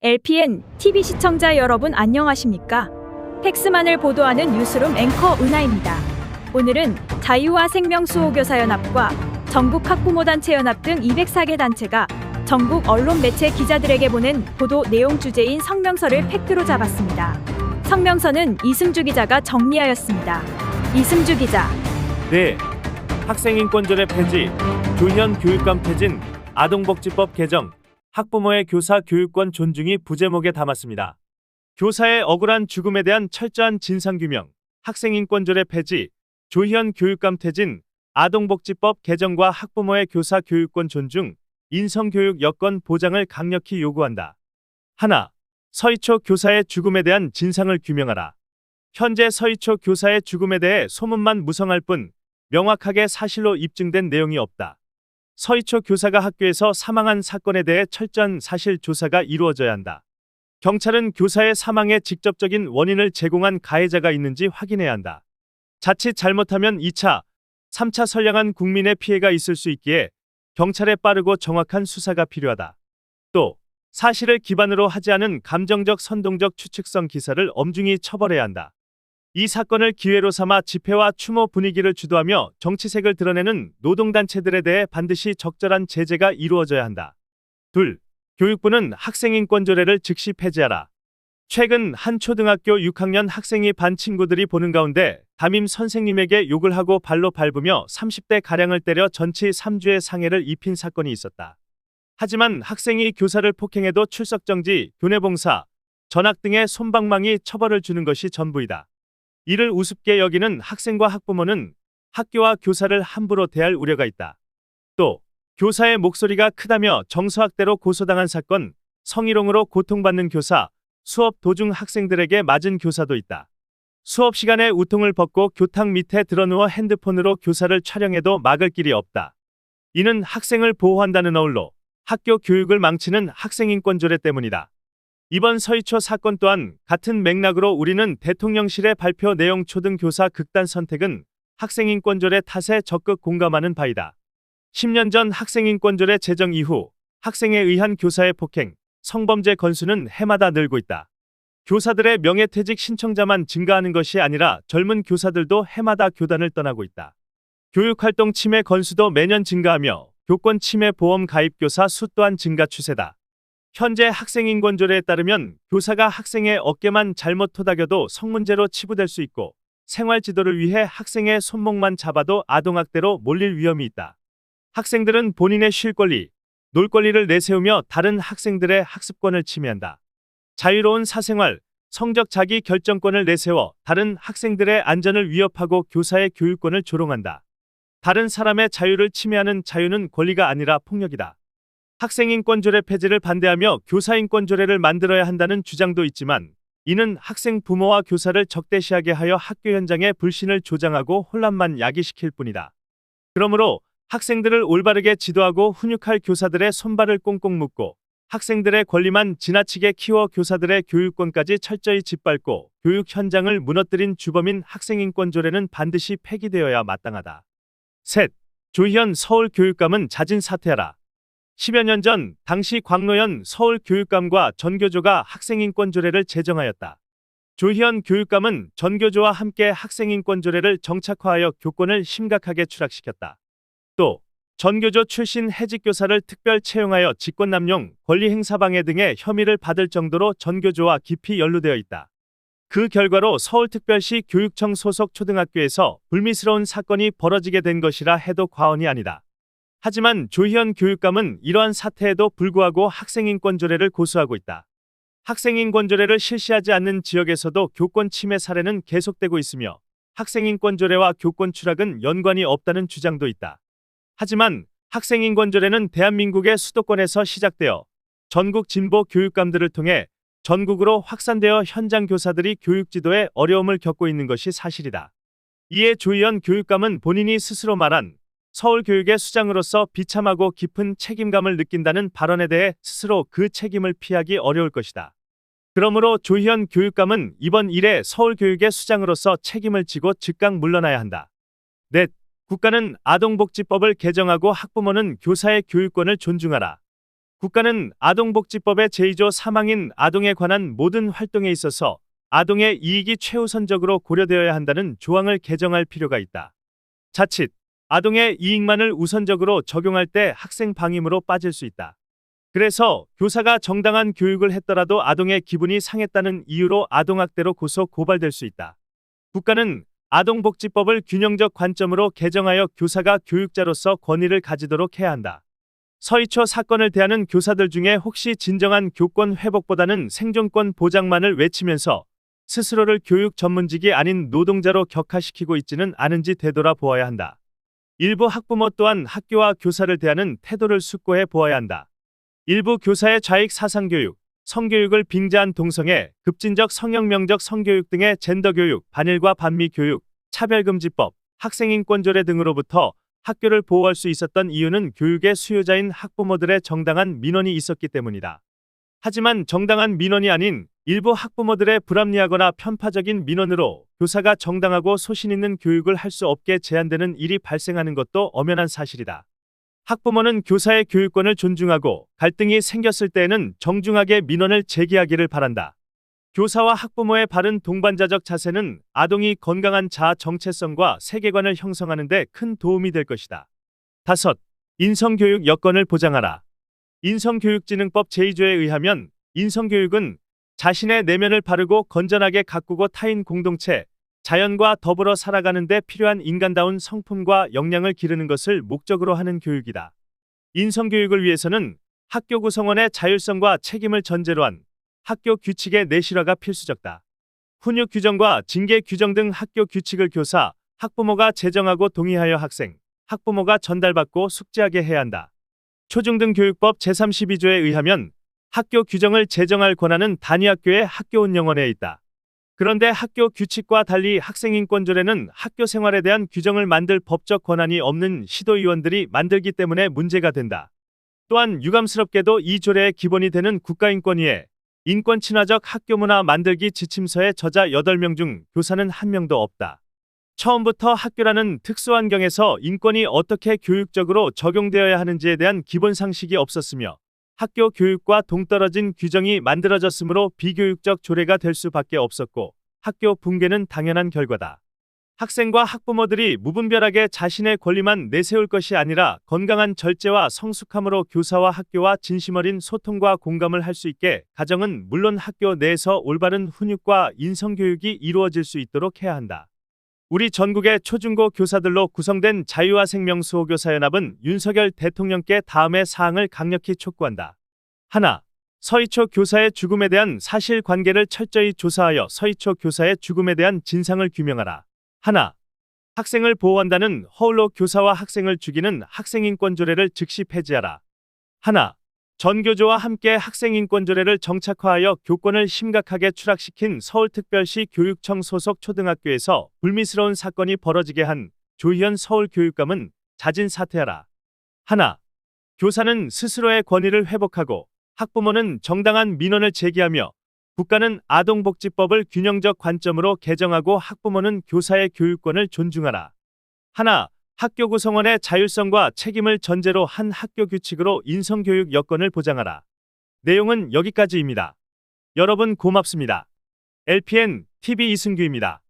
LPN TV 시청자 여러분 안녕하십니까? 팩스만을 보도하는 뉴스룸 앵커 은하입니다. 오늘은 자유와 생명수호교사연합과 전국학부모단체연합 등 204개 단체가 전국 언론 매체 기자들에게 보낸 보도 내용 주제인 성명서를 팩트로 잡았습니다. 성명서는 이승주 기자가 정리하였습니다. 이승주 기자. 네, 학생인권조례 폐지, 조희연 교육감 퇴진, 아동복지법 개정, 학부모의 교사 교육권 존중이 부제목에 담았습니다. 교사의 억울한 죽음에 대한 철저한 진상규명, 학생인권조례 폐지, 조희연 교육감 퇴진, 아동복지법 개정과 학부모의 교사 교육권 존중, 인성교육 여건 보장을 강력히 요구한다. 하나, 서희초 교사의 죽음에 대한 진상을 규명하라. 현재 서희초 교사의 죽음에 대해 소문만 무성할 뿐 명확하게 사실로 입증된 내용이 없다. 서희초 교사가 학교에서 사망한 사건에 대해 철저한 사실 조사가 이루어져야 한다. 경찰은 교사의 사망의 직접적인 원인을 제공한 가해자가 있는지 확인해야 한다. 자칫 잘못하면 2차, 3차 선량한 국민의 피해가 있을 수 있기에 경찰의 빠르고 정확한 수사가 필요하다. 또 사실을 기반으로 하지 않은 감정적 선동적 추측성 기사를 엄중히 처벌해야 한다. 이 사건을 기회로 삼아 집회와 추모 분위기를 주도하며 정치색을 드러내는 노동단체들에 대해 반드시 적절한 제재가 이루어져야 한다. 둘, 교육부는 학생인권조례를 즉시 폐지하라. 최근 한 초등학교 6학년 학생이 반 친구들이 보는 가운데 담임 선생님에게 욕을 하고 발로 밟으며 30대 가량을 때려 전치 3주의 상해를 입힌 사건이 있었다. 하지만 학생이 교사를 폭행해도 출석정지, 교내봉사, 전학 등의 솜방망이 처벌을 주는 것이 전부이다. 이를 우습게 여기는 학생과 학부모는 학교와 교사를 함부로 대할 우려가 있다. 또 교사의 목소리가 크다며 정서학대로 고소당한 사건, 성희롱으로 고통받는 교사, 수업 도중 학생들에게 맞은 교사도 있다. 수업 시간에 우통을 벗고 교탁 밑에 드러누워 핸드폰으로 교사를 촬영해도 막을 길이 없다. 이는 학생을 보호한다는 어울로 학교 교육을 망치는 학생인권조례 때문이다. 이번 서희초 사건 또한 같은 맥락으로 우리는 대통령실의 발표 내용 초등교사 극단 선택은 학생인권조례 탓에 적극 공감하는 바이다. 10년 전 학생인권조례 제정 이후 학생에 의한 교사의 폭행, 성범죄 건수는 해마다 늘고 있다. 교사들의 명예퇴직 신청자만 증가하는 것이 아니라 젊은 교사들도 해마다 교단을 떠나고 있다. 교육활동 침해 건수도 매년 증가하며 교권 침해 보험 가입 교사 수 또한 증가 추세다. 현재 학생인권조례에 따르면 교사가 학생의 어깨만 잘못 토닥여도 성문제로 치부될 수 있고 생활지도를 위해 학생의 손목만 잡아도 아동학대로 몰릴 위험이 있다. 학생들은 본인의 쉴 권리, 놀 권리를 내세우며 다른 학생들의 학습권을 침해한다. 자유로운 사생활, 성적 자기 결정권을 내세워 다른 학생들의 안전을 위협하고 교사의 교육권을 조롱한다. 다른 사람의 자유를 침해하는 자유는 권리가 아니라 폭력이다. 학생인권조례 폐지를 반대하며 교사인권조례를 만들어야 한다는 주장도 있지만 이는 학생 부모와 교사를 적대시하게 하여 학교 현장의 불신을 조장하고 혼란만 야기시킬 뿐이다. 그러므로 학생들을 올바르게 지도하고 훈육할 교사들의 손발을 꽁꽁 묶고 학생들의 권리만 지나치게 키워 교사들의 교육권까지 철저히 짓밟고 교육 현장을 무너뜨린 주범인 학생인권조례는 반드시 폐기되어야 마땅하다. 셋, 조희연 서울교육감은 자진 사퇴하라. 10여 년 전 당시 광노현 서울교육감과 전교조가 학생인권조례를 제정하였다. 조희연 교육감은 전교조와 함께 학생인권조례를 정착화하여 교권을 심각하게 추락시켰다. 또 전교조 출신 해직교사를 특별 채용하여 직권남용, 권리행사방해 등의 혐의를 받을 정도로 전교조와 깊이 연루되어 있다. 그 결과로 서울특별시 교육청 소속 초등학교에서 불미스러운 사건이 벌어지게 된 것이라 해도 과언이 아니다. 하지만 조희연 교육감은 이러한 사태에도 불구하고 학생인권조례를 고수하고 있다. 학생인권조례를 실시하지 않는 지역에서도 교권 침해 사례는 계속되고 있으며 학생인권조례와 교권 추락은 연관이 없다는 주장도 있다. 하지만 학생인권조례는 대한민국의 수도권에서 시작되어 전국 진보 교육감들을 통해 전국으로 확산되어 현장 교사들이 교육 지도에 어려움을 겪고 있는 것이 사실이다. 이에 조희연 교육감은 본인이 스스로 말한 서울교육의 수장으로서 비참하고 깊은 책임감을 느낀다는 발언에 대해 스스로 그 책임을 피하기 어려울 것이다. 그러므로 조희연 교육감은 이번 일에 서울교육의 수장으로서 책임을 지고 즉각 물러나야 한다. 넷. 국가는 아동복지법을 개정하고 학부모는 교사의 교육권을 존중하라. 국가는 아동복지법의 제2조 3항인 아동에 관한 모든 활동에 있어서 아동의 이익이 최우선적으로 고려되어야 한다는 조항을 개정할 필요가 있다. 자칫 아동의 이익만을 우선적으로 적용할 때 학생 방임으로 빠질 수 있다. 그래서 교사가 정당한 교육을 했더라도 아동의 기분이 상했다는 이유로 아동학대로 고소 고발될 수 있다. 국가는 아동복지법을 균형적 관점으로 개정하여 교사가 교육자로서 권위를 가지도록 해야 한다. 서희초 사건을 대하는 교사들 중에 혹시 진정한 교권 회복보다는 생존권 보장만을 외치면서 스스로를 교육 전문직이 아닌 노동자로 격하시키고 있지는 않은지 되돌아보아야 한다. 일부 학부모 또한 학교와 교사를 대하는 태도를 숙고해 보아야 한다. 일부 교사의 좌익 사상교육, 성교육을 빙자한 동성애, 급진적 성형명적 성교육 등의 젠더교육, 반일과 반미교육, 차별금지법, 학생인권조례 등으로부터 학교를 보호할 수 있었던 이유는 교육의 수요자인 학부모들의 정당한 민원이 있었기 때문이다. 하지만 정당한 민원이 아닌 일부 학부모들의 불합리하거나 편파적인 민원으로 교사가 정당하고 소신 있는 교육을 할 수 없게 제한되는 일이 발생하는 것도 엄연한 사실이다. 학부모는 교사의 교육권을 존중하고 갈등이 생겼을 때에는 정중하게 민원을 제기하기를 바란다. 교사와 학부모의 바른 동반자적 자세는 아동이 건강한 자아 정체성과 세계관을 형성하는 데 큰 도움이 될 것이다. 5. 인성교육 여건을 보장하라. 인성교육진흥법 제2조에 의하면 인성교육은 자신의 내면을 바르고 건전하게 가꾸고 타인 공동체, 자연과 더불어 살아가는 데 필요한 인간다운 성품과 역량을 기르는 것을 목적으로 하는 교육이다. 인성교육을 위해서는 학교 구성원의 자율성과 책임을 전제로 한 학교 규칙의 내실화가 필수적다. 훈육 규정과 징계 규정 등 학교 규칙을 교사, 학부모가 제정하고 동의하여 학생, 학부모가 전달받고 숙지하게 해야 한다. 초중등교육법 제32조에 의하면 학교 규정을 제정할 권한은 단위학교의 학교운영원에 있다. 그런데 학교 규칙과 달리 학생인권조례는 학교 생활에 대한 규정을 만들 법적 권한이 없는 시도의원들이 만들기 때문에 문제가 된다. 또한 유감스럽게도 이 조례의 기본이 되는 국가인권위에 인권친화적 학교문화 만들기 지침서의 저자 8명 중 교사는 1명도 없다. 처음부터 학교라는 특수환경에서 인권이 어떻게 교육적으로 적용되어야 하는지에 대한 기본 상식이 없었으며 학교 교육과 동떨어진 규정이 만들어졌으므로 비교육적 조례가 될 수밖에 없었고 학교 붕괴는 당연한 결과다. 학생과 학부모들이 무분별하게 자신의 권리만 내세울 것이 아니라 건강한 절제와 성숙함으로 교사와 학교와 진심 어린 소통과 공감을 할 수 있게 가정은 물론 학교 내에서 올바른 훈육과 인성교육이 이루어질 수 있도록 해야 한다. 우리 전국의 초중고 교사들로 구성된 자유와 생명 수호교사연합은 윤석열 대통령께 다음의 사항을 강력히 촉구한다. 하나, 서희초 교사의 죽음에 대한 사실관계를 철저히 조사하여 서희초 교사의 죽음에 대한 진상을 규명하라. 하나, 학생을 보호한다는 허울로 교사와 학생을 죽이는 학생인권조례를 즉시 폐지하라. 하나, 전교조와 함께 학생인권조례를 정착화하여 교권을 심각하게 추락시킨 서울특별시 교육청 소속 초등학교에서 불미스러운 사건이 벌어지게 한 조희연 서울교육감은 자진 사퇴하라. 하나, 교사는 스스로의 권위를 회복하고 학부모는 정당한 민원을 제기하며 국가는 아동복지법을 균형적 관점으로 개정하고 학부모는 교사의 교육권을 존중하라. 하나, 학교 구성원의 자율성과 책임을 전제로 한 학교 규칙으로 인성교육 여건을 보장하라. 내용은 여기까지입니다. 여러분 고맙습니다. LPN TV 이승규입니다.